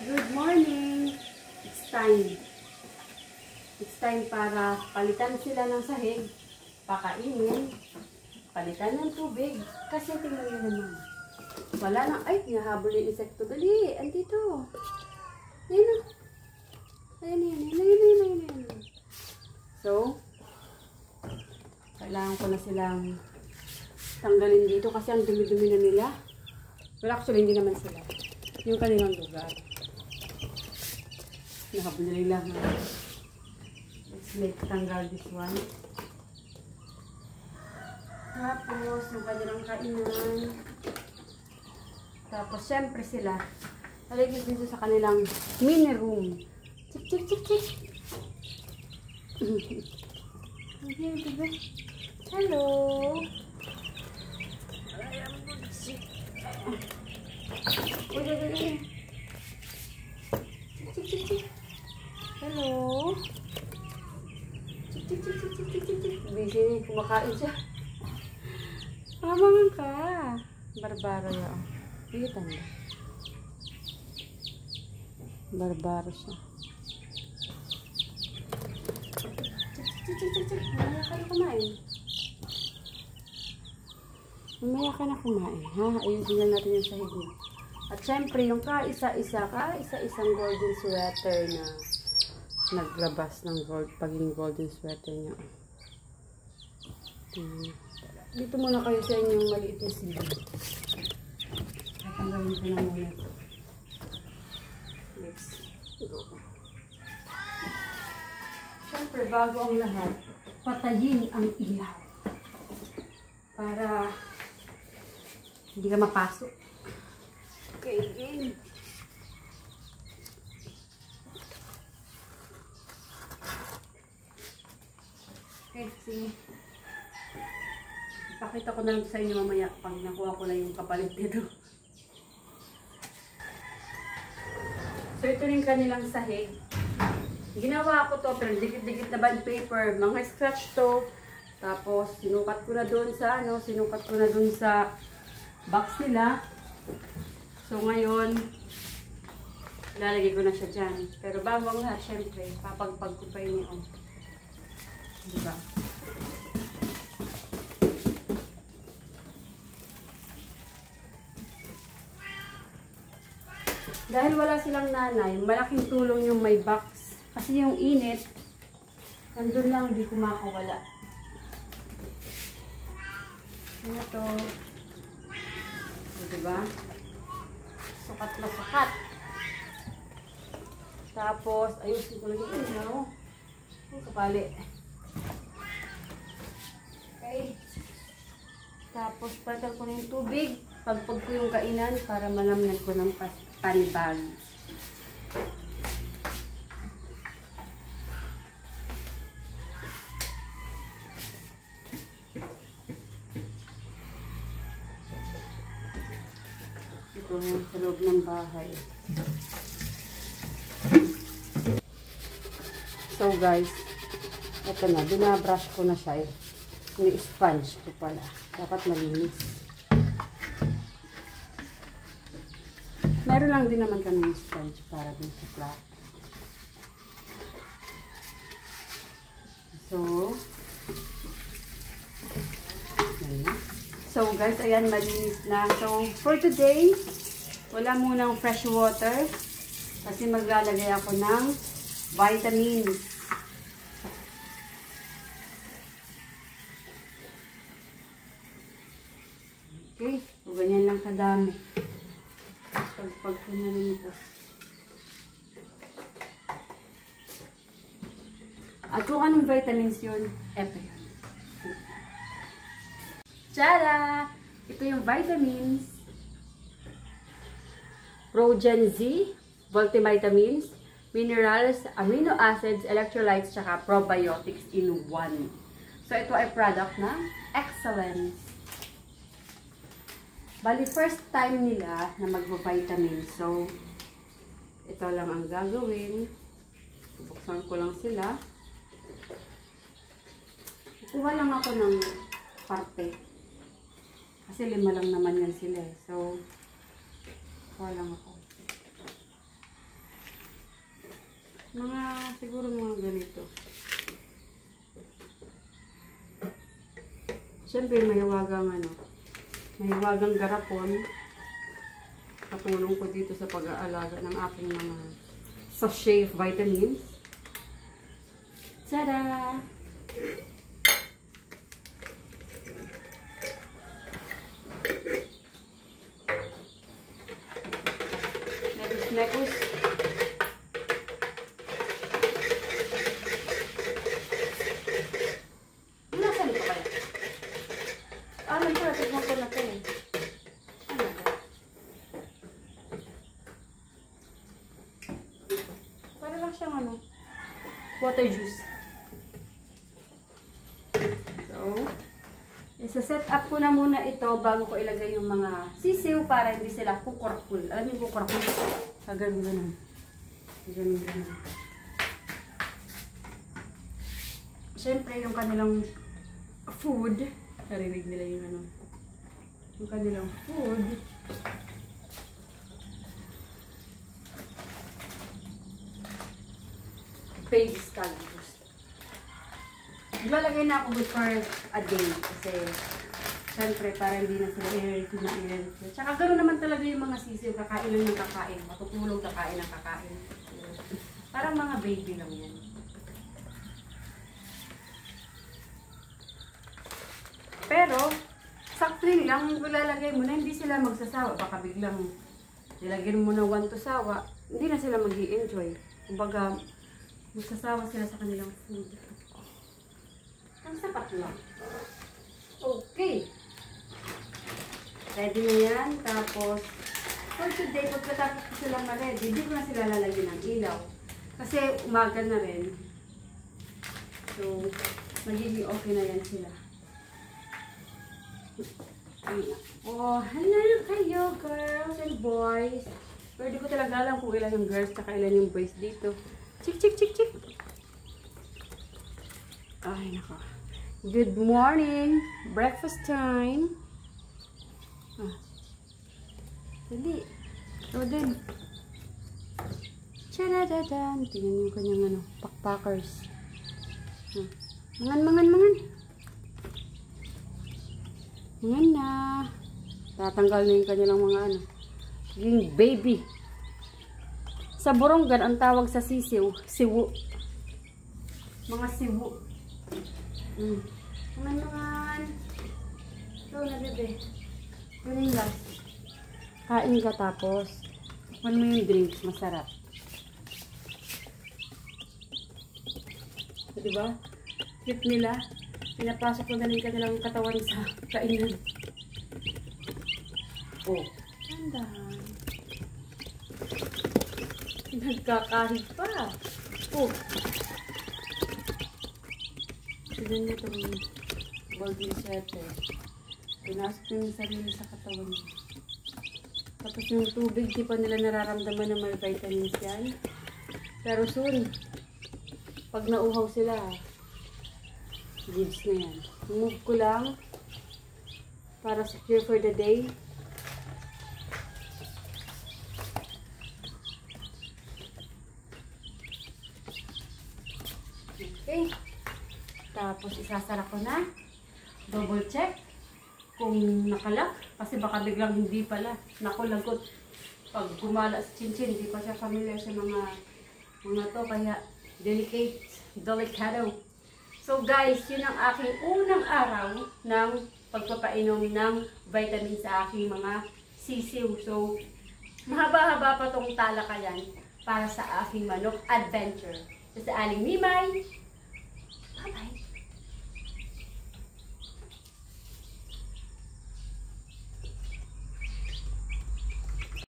Good morning! It's time. It's time para palitan sila ng sahig, pakainin, palitan ng tubig. Kasi tingnan nyo naman. Wala na. Ay, hinahabol yung insekto. Dali! Andito! Ayan o. Ayan. So, kailangan ko na silang tanggalin dito kasi ang dumi-dumi na nila. Well, actually, hindi naman sila. Yung kanilang lugar. Nahabol nila lang. Let's tanggal this one. Tapos, yung kanilang kainan. Tapos, syempre sila. Talagay dito sa kanilang mini room. Chik. Hello. Chik. Hello. Chik. Busy, kumakain siya. Mamangan ka. Barbaro yan. Pigitan ba? Barbaro siya. Chik. Mamaya ka na kumain. Ha? Ayusin lang natin yung sahig mo. At syempre, yung kaisa-isang golden sweater na naglabas ng pagiging golden sweater niya. Dito muna kayo sa inyong maliit na silid. Tatanggalin ko na muna ito. Let's go. Siyempre, bago ang lahat, patayin ang ilaw. Para hindi ka mapasok. Okay, game. Okay, sige. Ipakita ko na lang sa inyo mamaya pag nakuha ko na yung kapalit nito. So, ito rin kanilang sahig. Ginawa ko to, pero dikit-dikit na bond paper. Mga scratch to. Tapos, sinukat ko na dun sa box nila. So, ngayon, lalagay ko na siya dyan. Pero bago ang lahat, syempre, papagpag ko pa yun yun. Diba? Dahil wala silang nanay, malaking tulong yung may box. Kasi yung init, nandun lang, hindi ko makawala. Ano to? Diba? Sukat na sukat. Tapos, ayusin ko lagi yung ilaw. Ang kapali. Okay. Tapos, palitan ko na yung tubig. Pagpag ko yung kainan para malamnan ko ng panibag. Ito sa loob ng bahay. So guys, ito na, binabrush ko na siya eh. Ni-sponge ko pala. Dapat malinis. Meron lang din naman kami yung sponge para din sa flat. So guys, ayan, malinis na. So for today, wala munang fresh water kasi maglalagay ako ng vitamins. Okay, so ganyan lang kadami. Pagpag ko na rin ito. At kung anong vitamins yun, eto yun. Tada! Ito yung vitamins. Progen Z, multivitamins, minerals, amino acids, electrolytes, tsaka probiotics in one. So, ito ay product ng Excellence. Bali, first time nila na mag-vitamins. So, ito lang ang gagawin. Buksan ko lang sila. Kuha lang ako ng parte. Kasi 5 lang naman yan sila. So, kuha lang ako. Mga, siguro mga ganito. Siyempre, mahiwagang ano, mahiwagang garapon. Katulong ko dito sa pag-aalaga ng aking mga sachet of vitamins. Tada! Nekus. Nasaan ito kaya? Alam ko, tignan ko na ito eh. Ano ba? Para lang siyang ano, water juice. So, isa-set up ko na muna ito bago ko ilagay yung mga sisiw para hindi sila kukurakul. Alam yung kukurakul? Ganun. Siyempre, yung kanilang food, narinig nila yung ano, yung kanilang food, baby scallops. Maglalagay na ako before a day kasi siyempre, para hindi na sila i-ready na i-ready. Tsaka gano'n naman talaga yung mga sisiw, kakain lang ng kakain, matutulog kakain ng kakain. Parang mga baby lang yan. Pero, sakling lang yung ilalagay mo na hindi sila magsasawa. Baka biglang nilagyan mo na 1 to sawa, hindi na sila mag-i-enjoy. Kumbaga, magsasawa sila sa kanilang food. Ang sapat lang. Okay. Ready na yan. Tapos, for today, pagkatapos ko silang ma-ready, hindi ko na sila lalagyan ng ilaw. Kasi umaga na rin. So, magiging okay na yan sila. Oh, hello kayo, girls and boys. Pero di ko talaga alam kung ilan yung girls at ilan yung boys dito. Chik, chik, chik, chik. Ay, nako. Good morning. Breakfast time. Ah. Dali. Ito din. Tadadadan. Tingnan yung kanyang ano, backpackers. Ah. Mangan. Mangan na. Tatanggal na yung kanilang mga ano. Yung baby. Sa Borongan, ang tawag sa sisiw, siwu. Mga siwu. Mangan. Ito na bebe. Yun yung last. Kain ka tapos. Kung mo yung drinks, masarap. So, diba? Cute nila. Pinapasok ko na rin kanilang katawan sa kainan. Oh. Tandahan. Nagkakahig pa. Oh. Tignan niyo itong golden setter. Pinasok niyo yung sarili sa katawan niyo. Tapos yung tubig, di pa nila nararamdaman na may vitamins yan. Pero soon, pag nauhaw sila, gives na yan. Move ko lang para secure for the day. Okay. Tapos isasara ko na. Double check kung nakalak. Kasi baka biglang hindi pala. Nakulagot. Pag gumala sa chinchin, hindi pa siya familiar sa mga to. Kaya delicado. So guys, yun ang aking unang araw ng pagpapainom ng vitamin sa aking mga sisiw. So, mahaba-haba pa tong talakayan para sa aking manok adventure. So, sa Aling Mimay, bye-bye!